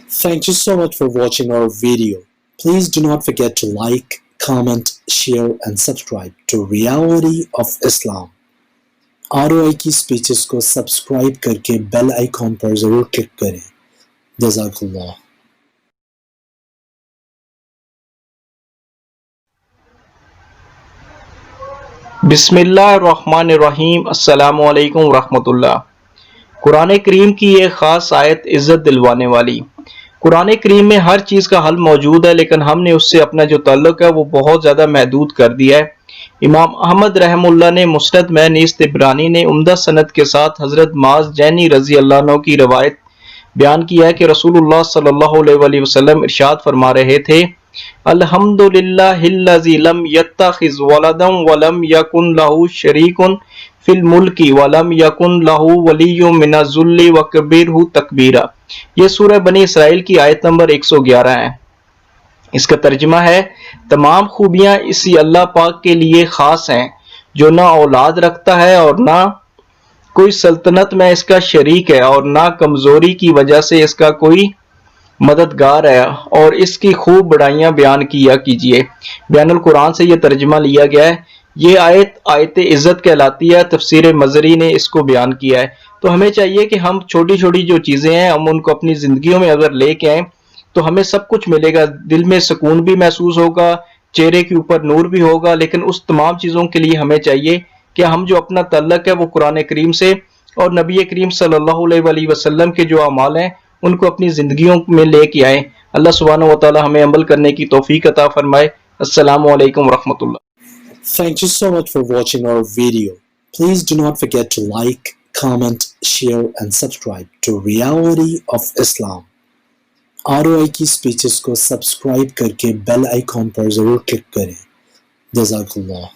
Thank you so much for watching our video. Please do not forget to like, comment, share and subscribe to Reality of Islam. ROI की speeches को subscribe करके bell icon पर जरूर click करें। जज़ाकल्लाह। बिस्मिल्लाहिर्रहमानिर्रहीम। अस्सलामु अलैकुम रहमतुल्लाह। कुरान करीम की एक ख़ास आयत इज़्ज़त दिलवाने वाली। कुरान करीम में हर चीज़ का हल मौजूद है, लेकिन हमने उससे अपना जो ताल्लुक़ है वो बहुत ज़्यादा महदूद कर दिया है। इमाम अहमद रहमुल्लाह ने मुस्नद में, नीस तिबरानी ने उम्दा सनद के साथ हज़रत माज़ जैनी रज़ी अल्लाह अन्हु की रवायत बयान किया है कि रसूलुल्लाह सल्लल्लाहु अलैहि वसल्लम इरशाद फरमा रहे थे, अल्हम्दुलिल्लाहिल्लज़ी लम यत्तखिज़ वलदन वलम यकुन लहू शरीकुन फिल मुल्की वलम यकुन लहू वलिय्युम मिनज़्ज़ुल्लि वकब्बिरहु तकबीरा। ये सूरह बनी इसराइल की आयत नंबर 111 है। इसका तर्जुमा है, तमाम खूबियां इसी अल्लाह पाक के लिए खास हैं जो ना औलाद रखता है और ना कोई सल्तनत में इसका शरीक है और ना कमजोरी की वजह से इसका कोई मददगार है, और इसकी खूब बड़ाइयां बयान किया कीजिए। बयानुल कुरान से यह तर्जुमा लिया गया है। ये आयत इज़्ज़त कहलाती है। तफसीर मज़री ने इसको बयान किया है। तो हमें चाहिए कि हम छोटी छोटी जो चीज़ें हैं हम उनको अपनी ज़िंदगियों में अगर लेके आएँ तो हमें सब कुछ मिलेगा। दिल में सुकून भी महसूस होगा, चेहरे के ऊपर नूर भी होगा। लेकिन उस तमाम चीज़ों के लिए हमें चाहिए कि हम जो अपना तल्लक है वो कुरान करीम से और नबी करीम सल्लल्लाहु अलैहि वसल्लम के जो अमाल हैं उनको अपनी ज़िंदगियों में लेके आएँ। अल्लाह सुब्हानहू व तआला हमें अमल करने की तौफीक अता फरमाए। अस्सलामु अलैकुम रहमतुल्लाह। Thank you so much for watching our video. Please do not forget to like, comment, share and subscribe to Reality of Islam. ROI की स्पीचेस को सब्सक्राइब करके बेल आइकॉन पर जरूर क्लिक करें। जज़ाकल्लाह।